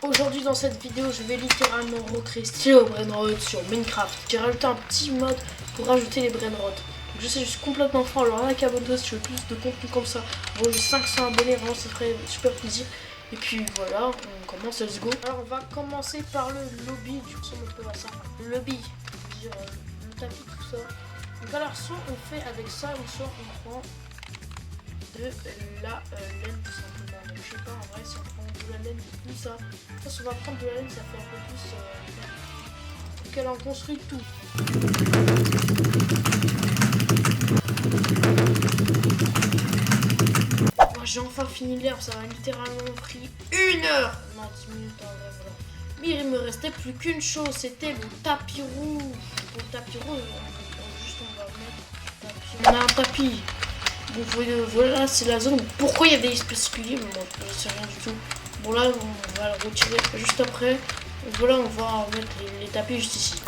Aujourd'hui dans cette vidéo, je vais littéralement recréer Stylo Brainrot sur Minecraft. J'ai rajouté un petit mode pour rajouter les Brainrot. Donc je sais, je suis complètement fort, alors là qu'abonne-toi si tu veux plus de contenu comme ça. Bon, j'ai 500 abonnés, vraiment ça ferait super plaisir. Et puis voilà, on commence, let's go. Alors on va commencer par le lobby, du coup on peut voir ça. Le lobby, dire le tapis, tout ça. Donc alors soit on fait avec ça, ou soit on prend de la laine tout simplement. Donc je sais pas, en vrai si on prend de la laine tout ça. Si on va prendre de la laine, ça fait un peu plus donc elle en construit tout. Moi j'ai enfin fini l'herbe, ça m'a littéralement pris 1 heure. Non, 10 minutes en vrai, voilà. Mais il me restait plus qu'une chose, c'était le tapis rouge. Pour le tapis rouge, on va mettre tapis. On a un tapis. Donc voilà, c'est la zone. Pourquoi il y a des espèces particuliers? Moi, je sais rien du tout. Bon là, on va le retirer juste après. Donc voilà, on va mettre les tapis juste ici.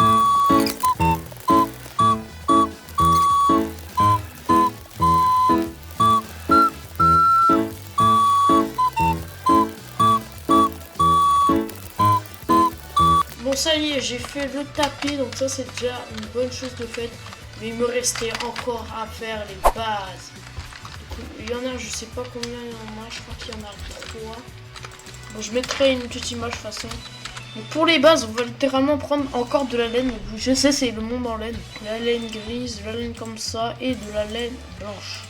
Bon ça y est, j'ai fait le tapis, donc ça c'est déjà une bonne chose de faite. Mais il me restait encore à faire les bases. Il y en a, je sais pas combien il y en a, je crois qu'il y en a 3. Bon, je mettrai une petite image de toute façon. Donc pour les bases, on va littéralement prendre encore de la laine. Je sais, c'est le monde en laine. La laine grise, de la laine comme ça et de la laine blanche.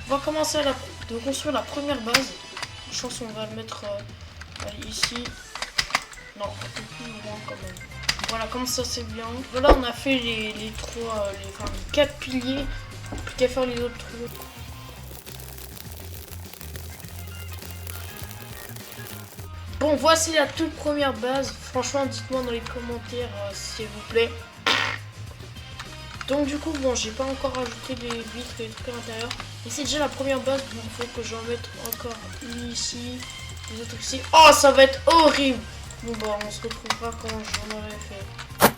On va commencer de construire la première base. Je pense qu'on va le mettre ici. Non, un peu plus loin quand même. Voilà, comme ça c'est bien. Voilà, on a fait les 4 piliers. Plus qu'à faire les autres trous. Bon, voici la toute première base. Franchement, dites-moi dans les commentaires s'il vous plaît. Donc du coup, bon, j'ai pas encore rajouté les vitres et les trucs à l'intérieur. Mais c'est déjà la première base, donc il faut que j'en mette encore une ici, les autres ici. Oh, ça va être horrible. Bon bah, on se retrouvera quand j'en aurai fait.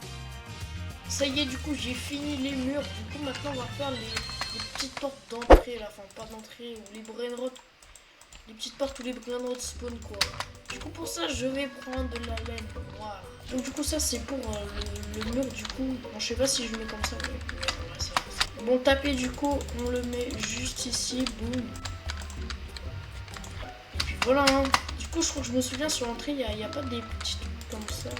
Ça y est, du coup, j'ai fini les murs. Du coup, maintenant, on va faire les petites portes d'entrée, là. Enfin, pas d'entrée, ou les brainrots. Les petites portes où les brainrots spawn, quoi. Du coup pour ça je vais prendre de la laine. Voilà. Donc du coup ça c'est pour le mur du coup. Bon, je sais pas si je mets comme ça. Mais... Bon tapis du coup on le met juste ici. Boum. Et puis voilà. Hein. Du coup je crois que je me souviens sur l'entrée il n'y a pas des petits trucs comme ça.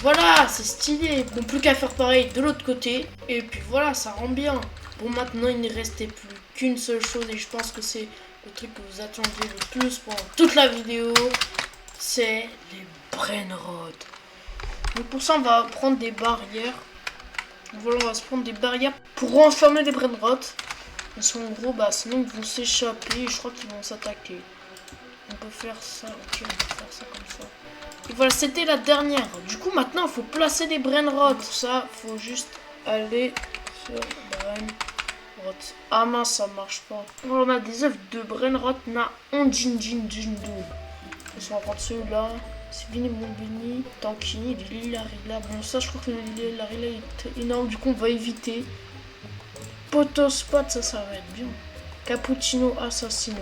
Voilà, c'est stylé. Bon, plus qu'à faire pareil de l'autre côté. Et puis voilà, ça rend bien. Bon, maintenant il ne restait plus qu'une seule chose et je pense que c'est le truc que vous attendiez le plus pendant toute la vidéo, c'est les brainrots. Donc pour ça on va prendre des barrières. Voilà, on va se prendre des barrières pour renfermer les brainrots. Parce qu'en gros, bah sinon ils vont s'échapper et je crois qu'ils vont s'attaquer. On peut faire ça, ok, on peut faire ça comme ça. Et voilà, c'était la dernière. Du coup maintenant il faut placer les brainrots. Pour ça, il faut juste aller sur brainrot. Ah mince, ça marche pas. On a des œufs de brainrot na onjinjinjindou. Ils sont en train de ceux-là. C'est Bini mon Bini. Tankini, Lilarila. Bon, ça, je crois que le Lilarila est énorme. Du coup, on va éviter. Potospot, ça va être bien. Cappuccino Assassino.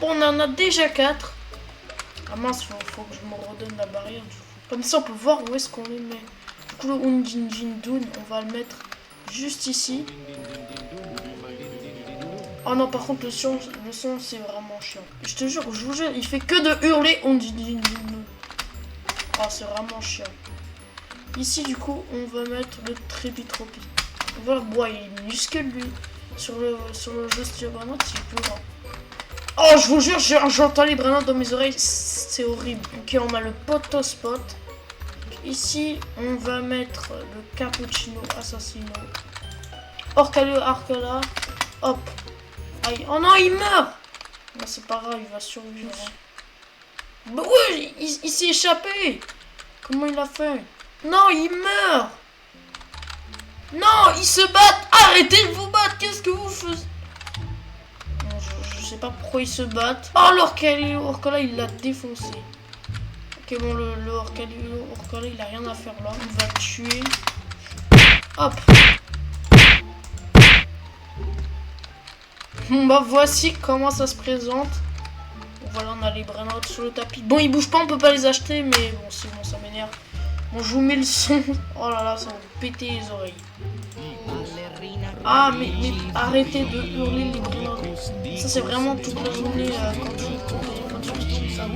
Bon, on en a déjà 4. Ah mince, faut que je me redonne la barrière. Comme ça, on peut voir où est-ce qu'on les met. Du coup, le onjinjindou, on va le mettre juste ici. Oh non, par contre, le son c'est vraiment chiant. Je te jure, je vous jure, il fait que de hurler. On dit. Ah, c'est vraiment chiant. Ici, du coup, on va mettre le Trépitropi. On va le bois, il est minuscule lui. Sur le jeu Stylo Brainrot, c'est plus grand. Oh, je vous jure, j'entends les brainrots dans mes oreilles. C'est horrible. Ok, on a le Potospot. Ici, on va mettre le Cappuccino Assassino. Orcalio Arcala. Hop. Aïe. Oh non, il meurt. Non, c'est pas grave, il va survivre. Bah ouais, il s'est échappé. Comment il a fait? Non, il meurt. Non, ils se battent. Arrêtez de vous battre. Qu'est-ce que vous faites? Non, je sais pas pourquoi ils se battent. Oh, l'Orcala, il l'a défoncé. Ok, bon, le Orcala, il a rien à faire là. On va le tuer. Hop. Bon bah voici comment ça se présente. Donc voilà, on a les brainrots sur le tapis. Bon, ils bougent pas, on peut pas les acheter, mais bon, c'est bon, ça m'énerve. Bon, je vous mets le son. Oh là là, ça va vous péter les oreilles. Ah, mais arrêtez de hurler les brainrots. Ça, c'est vraiment toute la journée quand tu utilises ça.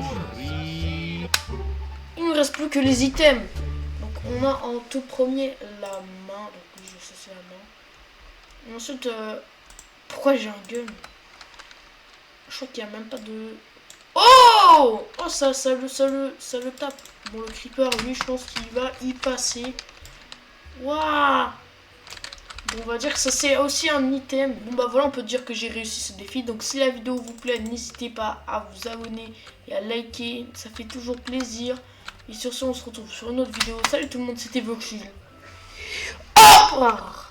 Il ne reste plus que les items. Donc, on a en tout premier la main. Donc, oui, je sais, c'est la main. Et ensuite, pourquoi j'ai un gun? Je crois qu'il n'y a même pas de... Oh! Oh, ça le tape. Bon, le creeper, lui, je pense qu'il va y passer. Waouh! Bon, on va dire que ça, c'est aussi un item. Bon, bah voilà, on peut dire que j'ai réussi ce défi. Donc, si la vidéo vous plaît, n'hésitez pas à vous abonner et à liker. Ça fait toujours plaisir. Et sur ce, on se retrouve sur une autre vidéo. Salut tout le monde, c'était Voxil. Au revoir.